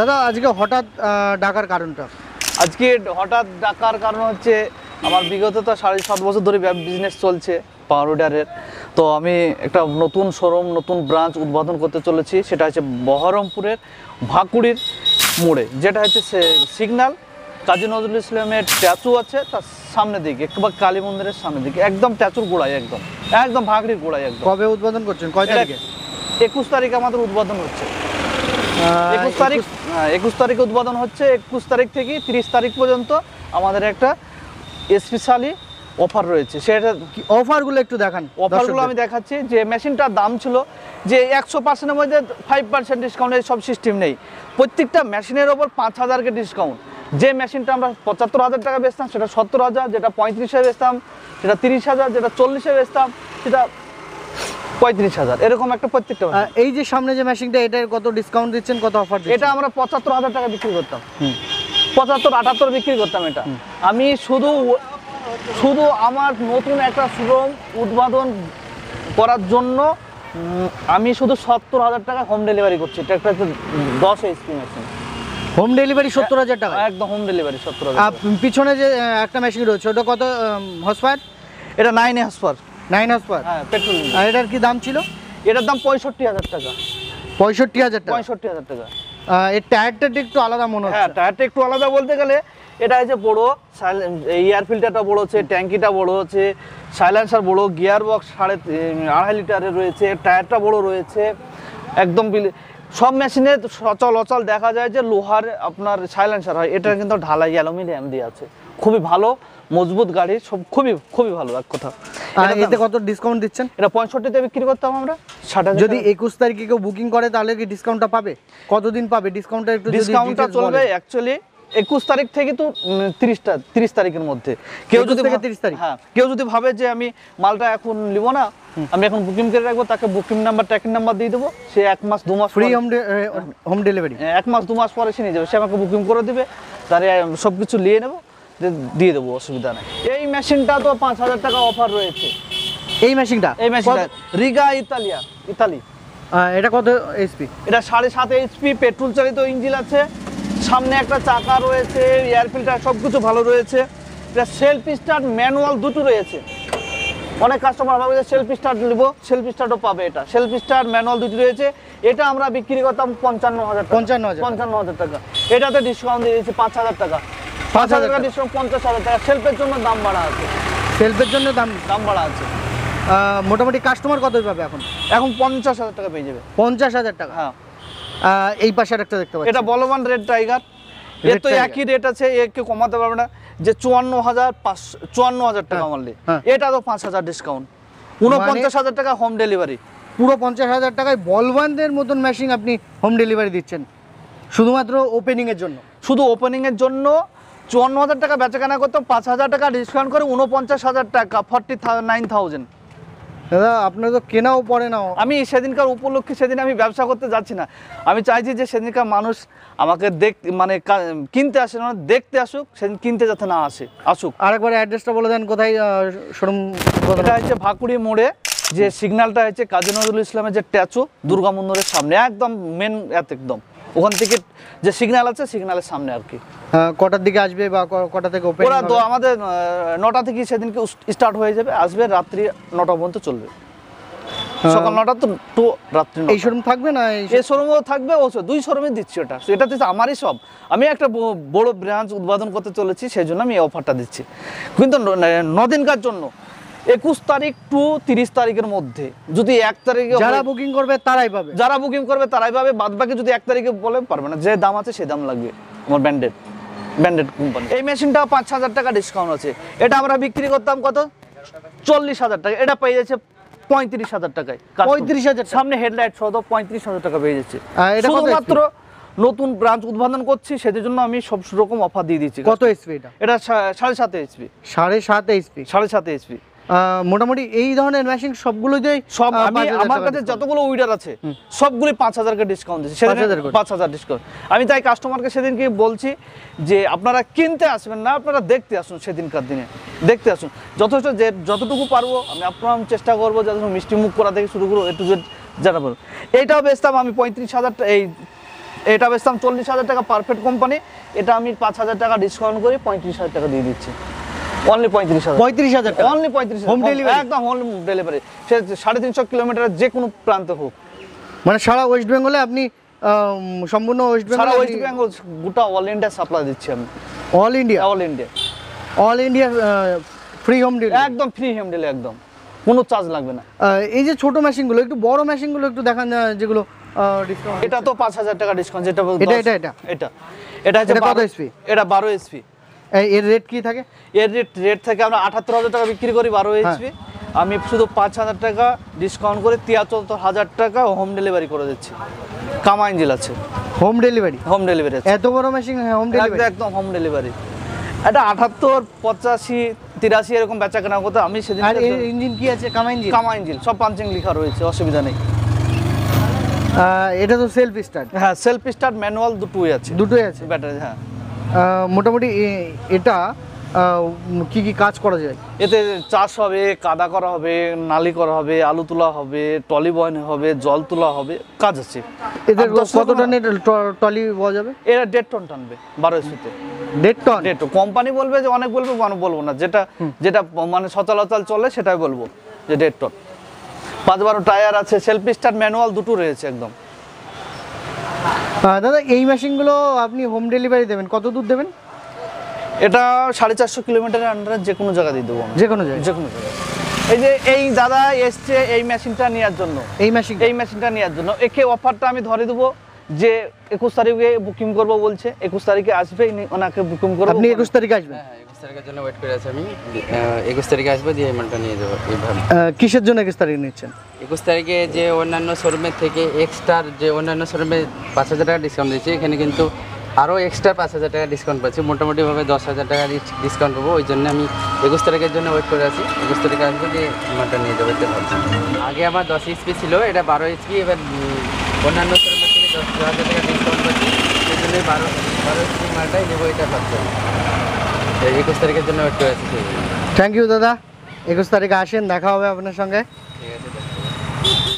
দাদা আজকে হঠাৎ ডাকার কারণটা? আজকে হঠাৎ ডাকার কারণ হচ্ছে আমার বিগত তো 7.5 বছর ধরে বিজনেস চলছে পাওয়ার উইডারের। তো আমি একটা নতুন শোরুম, নতুন ব্রাঞ্চ উদ্বোধন করতে চলেছি। সেটা হচ্ছে বহরমপুরের ভাকুড়ির মোড়ে, যেটা হচ্ছে সিগন্যাল কাজী নজরুল ইসলামের স্ট্যাচু আছে তার সামনের দিকে, একবার কালী মন্দিরের সামনের দিকে, একদম স্ট্যাচুর গোড়ায়, একদম একদম ভাকুড়ির গোড়ায়। একদম কবে উদ্বোধন করছেন? কয় তারিখে? 21 তারিখে আমাদের উদ্বোধন হচ্ছে। 21 তারিখে উদ্বোধন হচ্ছে। 21 তারিখ থেকে 30 তারিখ পর্যন্ত আমাদের একটা স্পেশালি অফার রয়েছে। সেটা অফারগুলো একটু দেখান। অফারগুলো আমি দেখাচ্ছি। যে মেশিনটার দাম ছিল যে 100%-এর মধ্যে 5% ডিসকাউন্টের সব সিস্টেম নেই। প্রত্যেকটা মেশিনের ওপর 5,000 ডিসকাউন্ট। যে মেশিনটা আমরা 75,000 টাকা বেচতাম সেটা 70,000, যেটা 35,000 বেচতাম সেটা 30,000, যেটা 40,000 বেচতাম সেটা 35,000, এরকম একটা প্রত্যেকটা। এই যে সামনে যে মেশিনটা, এটার কত ডিসকাউন্ট দিচ্ছেন, কত অফার দিচ্ছেন? এটা আমরা 75,000 টাকা বিক্রি করতাম, 75-78 বিক্রি করতাম এটা। আমি শুধু আমার নতুন একটা শোরুম উদ্বোধন করার জন্য আমি শুধু 70,000 টাকা হোম ডেলিভারি করছি। এটা একটা 10 HP মেশিন। হোম ডেলিভারি 70,000 টাকা? একদম হোম ডেলিভারি 70,000। পিছনে যে একটা মেশিন রয়েছে ওটা কত হর্সপাওয়ার? এটা 9 হর্সপাওয়ার। 9 হর্সপাওয়ার, হ্যাঁ, পেট্রোল। আর এটার কি দাম ছিল? এটার দাম 65,000 টাকা। 65,000 টাকা? 65,000 টাকা। এর টায়ারটা একটু আলাদা মনে হচ্ছে। হ্যাঁ, টায়ারটা একটু আলাদা বলতে গেলে এটা হচ্ছে বড়, এয়ার ফিল্টারটা বড় হচ্ছে, ট্যাঙ্কিটা বড় হচ্ছে, সাইলেন্সার বড়, গিয়ার বক্স 2.5 লিটারের রয়েছে, টায়ারটা বড় রয়েছে। একদম সব মেশিনে সচল অচল দেখা যায় যে লোহার আপনার সাইলেন্সার হয়, এটা কিন্তু ঢালাই অ্যালুমিনিয়াম দিয়ে আছে। খুবই ভালো, মজবুত গাড়ি, সব খুবই খুবই ভালো এক কথা। এতে কত ডিসকাউন্ট দিচ্ছেন? এটা 65-তে বিক্রি করতাম আমরা 60,000। যদি 21 তারিখে কেউ বুকিং করে তাহলে কি ডিসকাউন্টটা পাবে? কতদিন পাবে ডিসকাউন্টটা? একটু ডিসকাউন্টটা চলবে অ্যাকচুয়ালি 21 তারিখ থেকে তো 30 তারিখের মধ্যে। কেউ যদি 30 তারিখ, হ্যাঁ, কেউ যদি ভাবে যে আমি মালটা এখন নিব না, আমি এখন বুকিং করে রাখবো, তাকে বুকিং নাম্বার, ট্র্যাকিং নাম্বার দিয়ে দেবো। সে 1 মাস 2 মাস ফ্রি হোম ডেলিভারি। 1 মাস 2 মাস পরে সে নিয়ে যাবে। সে আমাকে বুকিং করে দিবে, তারে সব কিছু নিয়ে নেবো, দিয়ে দেবো, অসুবিধা নেই। এই মেশিনটা তো 5,000 টাকা অফার রয়েছে। এই মেশিনটা রিগা ইতালি। এটা কত এইচপি? এটা 7.5 HP পেট্রোল চালিত ইঞ্জিন আছে। সামনে একটা চাকা রয়েছে, এয়ার ফিল্টার সবকিছু ভালো রয়েছে। এটা সেলফ স্টার্ট ম্যানুয়াল দুটো রয়েছে। অনেক কাস্টমার ভাবে যে সেলফ স্টার্ট নেব, সেলফ স্টার্টও পাবে। এটা সেলফ স্টার্ট ম্যানুয়াল দুটো রয়েছে। এটা আমরা বিক্রি করতাম 55,000 টাকা। 55,000 টাকা। এটাতে ডিসকাউন্ট দিয়ে দিয়েছি 5,000 টাকা। 5,000 টাকা ডিসকাউন্ট, 50,000 টাকা। সেলফের জন্য দাম বাড়া আছে। সেলফের জন্য দাম বাড়া আছে। মোটামুটি কাস্টমার কত পাবে এখন? এখন 50,000 টাকা পেয়ে যাবে। 50,000 টাকা? হ্যাঁ। এই পাশে একটা দেখতে পাচ্ছি, এটা বলবান রেড টাইগার। এর তো একই রেট আছে, একে কমাতে পারবে না। যে 54,000 টাকা মারলে, এটা তো 5,000 ডিসকাউন্ট, 49,000 টাকা হোম ডেলিভারি। পুরো 50,000 টাকায় বলবানদের মতন মেশিন আপনি হোম ডেলিভারি দিচ্ছেন শুধুমাত্র ওপেনিং এর জন্য? শুধু ওপেনিং এর জন্য 54,000 টাকা বেচাকেনা করতে 5,000 টাকা ডিসকাউন্ট করে 49,000 টাকা, 49,000। দাদা আপনার তো কেনাও পড়ে না। আমি সেদিনকার উপলক্ষে সেদিন আমি ব্যবসা করতে যাচ্ছি না। আমি চাইছি যে সেদিনকার মানুষ আমাকে কিনতে আসে না, দেখতে আসুক, সেদিন কিনতে যাতে না আসুক। আরেকবার অ্যাড্রেসটা বলে দেন, কোথায় শোরুম? এটা হচ্ছে ভাকুড়ি মোড়ে, যে সিগন্যালটা হচ্ছে কাজী নজরুল ইসলামের যে স্ট্যাচু দুর্গা মন্দিরের সামনে, একদম মেন, একদম ওখান থেকে যে সিগন্যাল আছে সিগন্যালের সামনে আর কি। কটার দিকে আসবে বা কটা থেকে ওপেন? ওরা তো আমাদের 9টা থেকে সেদিনকে স্টার্ট হয়ে যাবে, আসবে রাত্রি 9টা পর্যন্ত চলবে, সকাল 9টা তো রাত্রি 9টা। এই শোরুম থাকবে না? এই শোরুমও থাকবে, ও 2 শোরুমে দিচ্ছি। এটা তো আমারই সব। আমি একটা বড় ব্রাঞ্চ উদ্বোধন করতে চলেছি, সেই জন্য আমি এই অফারটা দিচ্ছি। কিন্তু 9 দিনকার জন্য, 21 তারিখ টু 30 তারিখের মধ্যে। যদি 1 তারিখে যারা বুকিং করবে তারাই পাবে, বাদ বাকি যদি 1 তারিখে বলে পারবে না। যে দাম আছে সেই দাম লাগবে আমার ব্র্যান্ডেড কোম্পানি। এই মেশিনটা 5,000 টাকা ডিসকাউন্ট আছে। এটা আমরা বিক্রি করতাম কত? 40,000 টাকা। এটা পেয়ে যাচ্ছে 35,000 টাকায়। 35,000? সামনে হেডলাইট সহ 35,000 টাকা পেয়ে যাচ্ছে। শুধুমাত্র নতুন ব্রাঞ্চ উদ্বোধন করছি, সেটার জন্য আমি সব রকম অফার দিয়ে দিচ্ছি। কত এইচপি এটা? এটা 7.5 HP। 7.5 HP? 7.5 HP। মোটামুটি এই ধরনের মেশিন সবগুলোতেই সব আমার কাছে যতগুলো উইডার আছে সবগুলি 5,000 কে ডিসকাউন্ট দিচ্ছি। 5,000 ডিসকাউন্ট। আমি তাই কাস্টমারকে সেদিনকে বলছি যে আপনারা কিনতে আসবেন না, আপনারা দেখতে আসুন। সেদিনকার দিনে দেখতে আসুন, যথেষ্ট যতটুকু পারবো আমি আপনার চেষ্টা করবো, যাতে মিষ্টি মুখ করা থেকে শুরু করবো, একটু জানাবো। এইটাও বেচতাম আমি 35,000, এই এটা বেচতাম 40,000 টাকা পারফেক্ট কোম্পানি, এটা আমি 5,000 টাকা ডিসকাউন্ট করে 35,000 টাকা দিয়ে দিচ্ছি। অনলি 35,000, 35,000 টাকা অনলি 35,000 হোম ডেলিভারি, একদম হোম ডেলিভারি। সে 350 কিলোমিটারের যে কোনো প্রান্তে হোক, মানে সারা ওয়েস্ট বেঙ্গলে আপনি সম্পূর্ণ ওয়েস্ট বেঙ্গল, সারা ওয়েস্ট বেঙ্গল গোটা অল ইন্ডিয়া সাপ্লাই দিচ্ছি আমি। All India, all India free home delivery, একদম ফ্রি হোম ডেলিভারি, একদম কোনো চার্জ লাগবে না। এই যে ছোট মেশিনগুলো, একটু বড় মেশিনগুলো একটু দেখান, যেগুলো ডিসকাউন্ট। এটা তো 5,000 টাকা ডিসকাউন্ট, যেটা এটা হচ্ছে কত এসপি? এটা 12 এসপি। এর রেট কি থাকে? এর রেট থেকে আমরা 78,000 টাকা বিক্রি করি 12 এইচপি। আমি শুধু 5,000 টাকা ডিসকাউন্ট করে 73,000 টাকা হোম ডেলিভারি করে দিচ্ছি। কামা ইঞ্জিল আছে, হোম ডেলিভারি, হোম ডেলিভারি আছে, এত বড় মেশিন হোম ডেলিভারি, একদম হোম ডেলিভারি। এটা 78, 85, 83 এরকম বেচা কেনা করতে আমি সেদিন। আর এর ইঞ্জিন কি আছে? কামা ইঞ্জিন, কামা ইঞ্জিল, সব পাঞ্চিং লেখা রয়েছে, অসুবিধা নেই। এটা তো সেলফ স্টার্ট? হ্যাঁ, সেলফ স্টার্ট ম্যানুয়াল দুটোই আছে, দুটোই আছে ব্যাটারি। হ্যাঁ, মোটামুটি এটা কি কি কাজ করা যায়? এতে চাষ হবে, কাদা করা হবে, নালি করা হবে, আলু তোলা হবে, টলি বয়ন হবে, জল তোলা হবে, কাজ আছে। এদের কত টনের টলি পাওয়া যাবে? এরা 1.5 টন টানবে 12 এসপিতে। 1.5 টন? 1.5 টন। কোম্পানি বলবে যে অনেক, বলবে বলবো না, যেটা মানে সচরাচর চলে সেটাই বলবো যে 1.5 টন। 5-12 টায়ার আছে, সেলফ স্টার্ট ম্যানুয়াল দুটো রয়েছে একদম। দাদা এই মেশিনগুলো আপনি হোম ডেলিভারি দেবেন, কত দূর দেবেন? এটা 450 কিলোমিটারের আন্ডারে যে কোনো জায়গা দিয়ে দেবো, যে কোনো জায়গায়, যে কোনো জায়গায়। এই যে এই দাদা এসছে এই মেশিনটা নেওয়ার জন্য, এই মেশিনটা নেওয়ার জন্য, একে অফারটা আমি ধরে দেবো যে 21 তারিখে বুকিং করবো বলছে, 21 তারিখে আসবে, ওনাকে বুকিং করবো। আপনি 21 তারিখে আসবেন? হ্যাঁ, 21 তারিখের জন্য ওয়েট করে আছি আমি। 21 তারিখে আসবো, দিয়ে এই মালটা নিয়ে যাবো এইভাবে। কিসের জন্য 21 তারিখে নিচ্ছেন? 21 তারিখে যে অন্যান্য শোরুমের থেকে এক্সট্রার, যে অন্যান্য শোরুমে 5,000 টাকা ডিসকাউন্ট দিচ্ছে, এখানে কিন্তু আরও এক্সট্রা 5,000 টাকা ডিসকাউন্ট পাচ্ছি। মোটামুটিভাবে 10,000 টাকা ডিসকাউন্ট পাবো। ওই জন্য আমি 21 তারিখের জন্য ওয়েট করে আছি। 21 তারিখে আসবো, দিয়ে মালটা নিয়ে যাবো এটা ভাবছি। আগে আমার 10 এইচপি ছিল, এটা 12 এইচপি। এবার অন্যান্য শোরুমের থেকে 10,000 টাকা ডিসকাউন্ট পাচ্ছি, সেই জন্য 12 এইচপি মালটাই নেবো এটা ভাবছি। 21 তারিখের জন্য ওয়েট করে আছি। থ্যাংক ইউ দাদা, 21 তারিখে আসেন, দেখা হবে আপনার সঙ্গে। ঠিক আছে।